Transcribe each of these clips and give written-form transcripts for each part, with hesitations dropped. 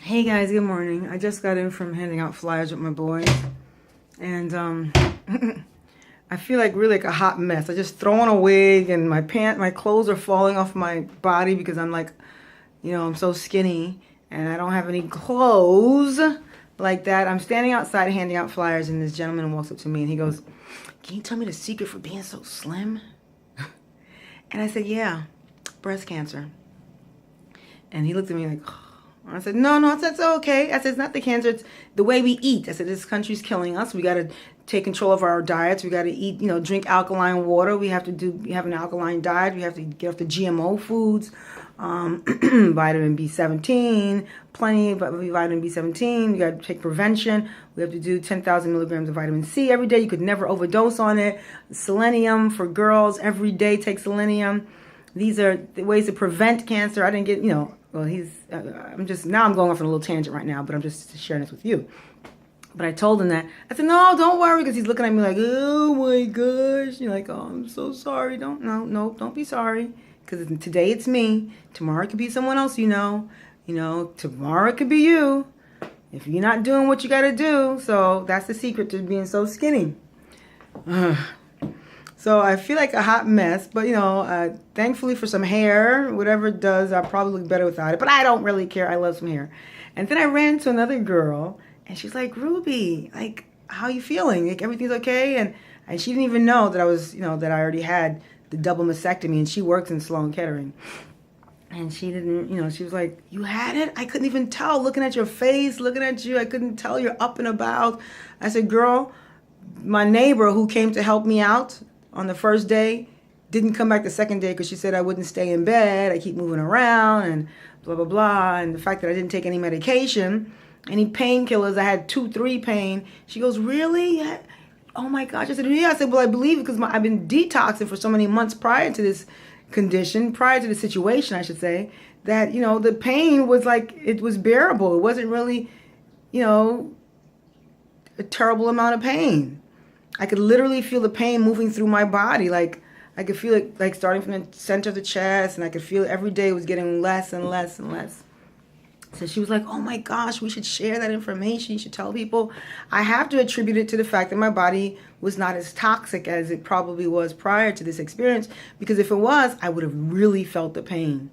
Hey guys, good morning. I just got in from handing out flyers with my boys, and I feel like really like a hot mess. I just throw on a wig, and my clothes are falling off my body because I'm like, I'm so skinny, and I don't have any clothes like that. I'm standing outside handing out flyers, and this gentleman walks up to me, and he goes, "Can you tell me the secret for being so slim?" And I said, "Yeah, breast cancer." And he looked at me like, I said, no, I said, it's okay. I said, it's not the cancer, it's the way we eat. I said, this country's killing us. We got to take control of our diets. We got to eat, drink alkaline water. We have an alkaline diet. We have to get off the GMO foods, vitamin B17, plenty of vitamin B17. We got to take prevention. We have to do 10,000 milligrams of vitamin C every day. You could never overdose on it. Selenium for girls, every day take selenium. These are the ways to prevent cancer. I didn't get, well, I'm going off on a little tangent right now, but I'm just sharing this with you. But I told him that. I said, no, don't worry, because he's looking at me like, oh my gosh. You're like, oh, I'm so sorry. Don't be sorry. Because today it's me. Tomorrow it could be someone else, tomorrow it could be you. If you're not doing what you got to do. So that's the secret to being so skinny. So I feel like a hot mess, but thankfully for some hair, whatever it does, I'll probably look better without it. But I don't really care. I love some hair. And then I ran to another girl, and she's like, "Ruby, like, how you feeling? Like, everything's okay?" And she didn't even know that I was, that I already had the double mastectomy, and she works in Sloan Kettering. And she didn't, she was like, "You had it? I couldn't even tell. Looking at your face, looking at you, I couldn't tell you're up and about." I said, "Girl, my neighbor who came to help me out on the first day didn't come back the second day because she said I wouldn't stay in bed. I keep moving around and blah, blah, blah. And the fact that I didn't take any medication, any painkillers, I had 2-3 pain." She goes, "Really? Oh my gosh." I said, "Yeah." I said, "Well, I believe it because I've been detoxing for so many months prior to this condition, prior to the situation, I should say, that, the pain was like, it was bearable. It wasn't really, a terrible amount of pain. I could literally feel the pain moving through my body. Like, I could feel it like starting from the center of the chest, and I could feel it every day was getting less and less and less." So she was like, "Oh my gosh, we should share that information. You should tell people." I have to attribute it to the fact that my body was not as toxic as it probably was prior to this experience, because if it was, I would have really felt the pain.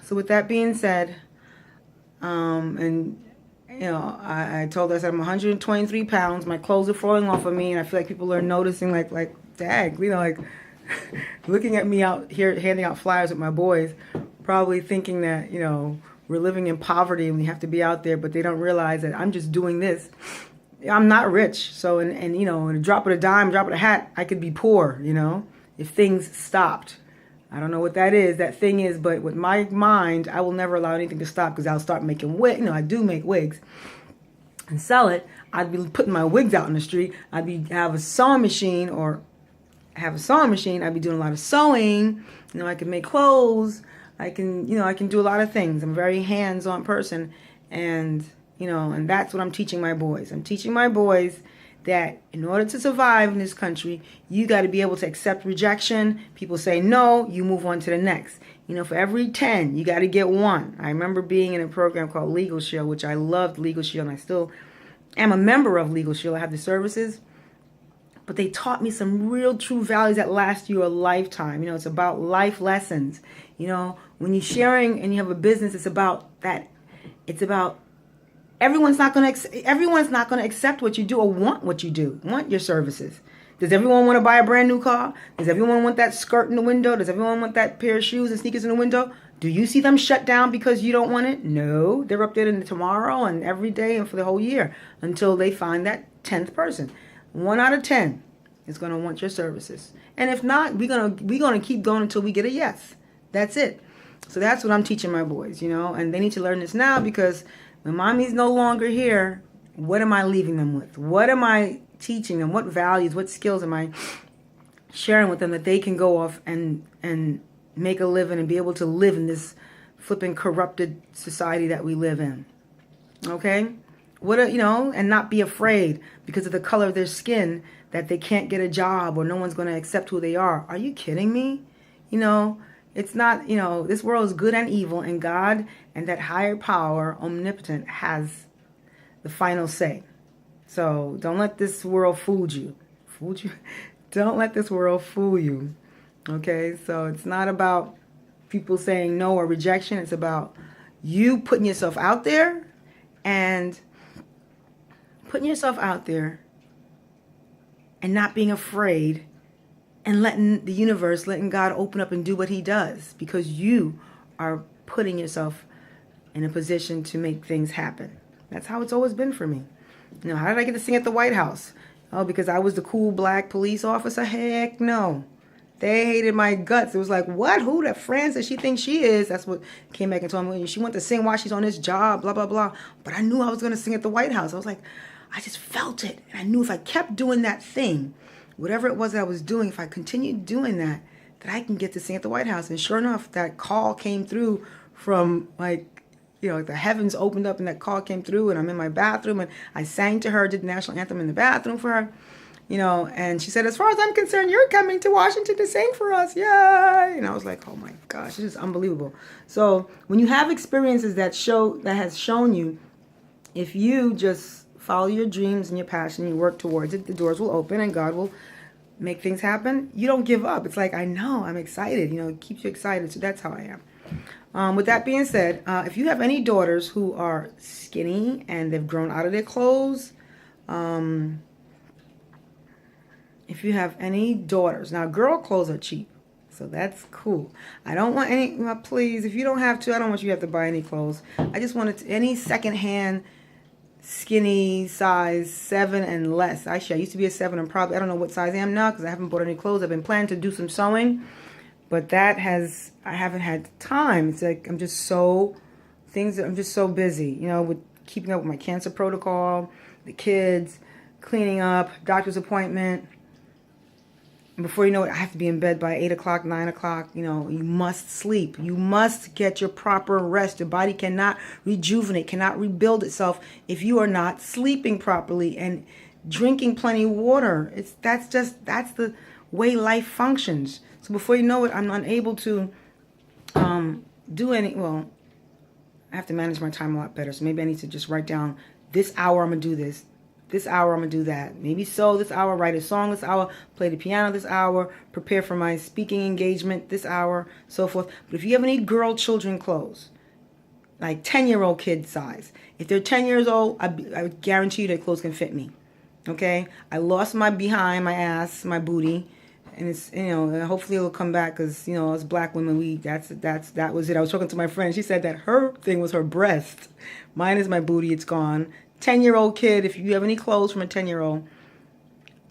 So with that being said, I told her, I said, I'm 123 pounds. My clothes are falling off of me, and I feel like people are noticing, like, dag, like, looking at me out here handing out flyers with my boys, probably thinking that, we're living in poverty and we have to be out there, but they don't realize that I'm just doing this. I'm not rich. So, in a drop of a dime, drop of a hat, I could be poor, if things stopped. I don't know what that is, that thing is, but with my mind, I will never allow anything to stop, because I'll start making wigs. I do make wigs and sell it. I'd be putting my wigs out in the street. Have a sewing machine, I'd be doing a lot of sewing. I can make clothes. I can do a lot of things. I'm a very hands-on person, and that's what I'm teaching my boys. I'm teaching my boys that in order to survive in this country, you got to be able to accept rejection. People say no, you move on to the next. For every 10, you got to get 1. I remember being in a program called Legal Shield, which I loved Legal Shield, and I still am a member of Legal Shield. I have the services. But they taught me some real true values that last you a lifetime. It's about life lessons. When you're sharing and you have a business, it's about that. It's about everyone's not going to accept what you do or want what you do, want your services. Does everyone want to buy a brand new car? Does everyone want that skirt in the window? Does everyone want that pair of shoes and sneakers in the window? Do you see them shut down because you don't want it? No, they're up there in tomorrow and every day and for the whole year until they find that 10th person. 1 out of 10 is going to want your services. And if not, we're going to keep going until we get a yes. That's it. So that's what I'm teaching my boys, and they need to learn this now, because when mommy's no longer here, what am I leaving them with? What am I teaching them? What values, what skills am I sharing with them that they can go off and make a living and be able to live in this flipping corrupted society that we live in? Okay? And not be afraid because of the color of their skin that they can't get a job or no one's going to accept who they are. Are you kidding me? It's not, you know, this world is good and evil, and God and that higher power, omnipotent, has the final say. So don't let this world fool you. Fool you? Don't let this world fool you. Okay? So it's not about people saying no or rejection. It's about you putting yourself out there and not being afraid and letting the universe, letting God open up and do what he does, because you are putting yourself in a position to make things happen. That's how it's always been for me. You know, how did I get to sing at the White House? Oh, because I was the cool black police officer? Heck no. They hated my guts. It was like, what? Who the France does she think she is? That's what came back and told me. She went to sing while she's on this job, blah, blah, blah. But I knew I was going to sing at the White House. I was like, I just felt it. And I knew if I kept doing that thing, whatever it was that I was doing, if I continued doing that I can get to sing at the White House. And sure enough, that call came through from, like, you know, the heavens opened up and that call came through, and I'm in my bathroom and I sang to her, did the national anthem in the bathroom for her, you know, and she said, as far as I'm concerned, you're coming to Washington to sing for us. Yay! And I was like, oh my gosh, this is unbelievable. So when you have experiences that has shown you, if you just follow your dreams and your passion, you work towards it, the doors will open and God will make things happen. You don't give up. It's like, I know, I'm excited. You know, it keeps you excited. So that's how I am. With that being said, if you have any daughters who are skinny and they've grown out of their clothes, if you have any daughters, now girl clothes are cheap, so that's cool. I don't want any, please, if you don't have to, I don't want you to have to buy any clothes. I just want any secondhand skinny size 7 and less. Actually, I used to be a 7 and probably, I don't know what size I am now because I haven't bought any clothes. I've been planning to do some sewing, but I haven't had time. It's like I'm just so busy, you know, with keeping up with my cancer protocol, the kids, cleaning up, doctor's appointment. And before you know it, I have to be in bed by 8 o'clock, 9 o'clock. You know, you must sleep. You must get your proper rest. Your body cannot rejuvenate, cannot rebuild itself if you are not sleeping properly and drinking plenty of water. That's the way life functions. So before you know it, I'm unable to do any, well, I have to manage my time a lot better. So maybe I need to just write down, this hour I'm going to do this. This hour I'm going to do that. Maybe sew this hour, write a song this hour, play the piano this hour, prepare for my speaking engagement this hour, so forth. But if you have any girl children clothes, like 10-year-old kid size, if they're 10 years old, I would guarantee you that clothes can fit me. Okay? I lost my behind, my ass, my booty. And it's, you know, hopefully it'll come back because, you know, as black women, that was it. I was talking to my friend. She said that her thing was her breast. Mine is my booty. It's gone. 10-year-old kid, if you have any clothes from a 10-year-old,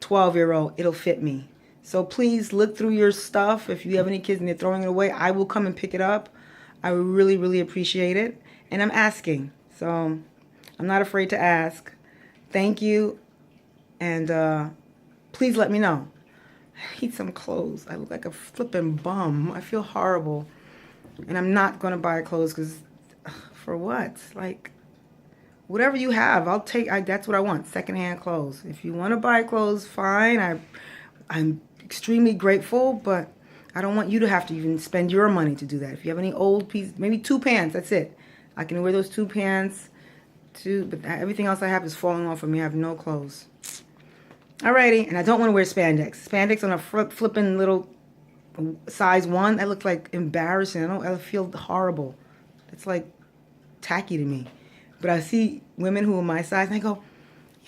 12-year-old, it'll fit me. So please look through your stuff. If you have any kids and they're throwing it away, I will come and pick it up. I would really, really appreciate it. And I'm asking. So I'm not afraid to ask. Thank you. And please let me know. I need some clothes. I look like a flipping bum. I feel horrible. And I'm not going to buy clothes because, for what? Like, whatever you have, I'll take. That's what I want, secondhand clothes. If you want to buy clothes, fine. I'm extremely grateful, but I don't want you to have to even spend your money to do that. If you have any old pieces, maybe 2 pants, that's it. I can wear those 2 pants, but everything else I have is falling off of me. I have no clothes. Alrighty, and I don't want to wear spandex. Spandex on a flipping little size 1, that looks like embarrassing. I feel horrible. It's like tacky to me. But I see women who are my size, and I go,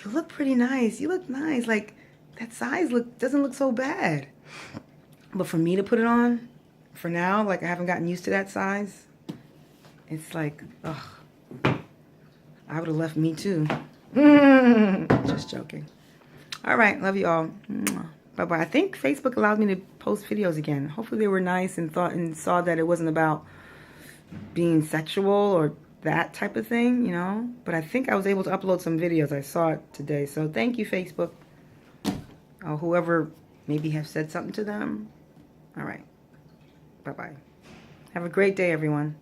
you look pretty nice. You look nice. Like, that size doesn't look so bad. But for me to put it on, for now, like I haven't gotten used to that size, it's like, ugh. I would have left me too. Just joking. All right, love you all. Bye-bye. I think Facebook allowed me to post videos again. Hopefully they were nice and saw that it wasn't about being sexual or that type of thing, you know. But I think I was able to upload some videos. I saw it today. So thank you, Facebook. Or whoever maybe have said something to them. All right. Bye-bye. Have a great day, everyone.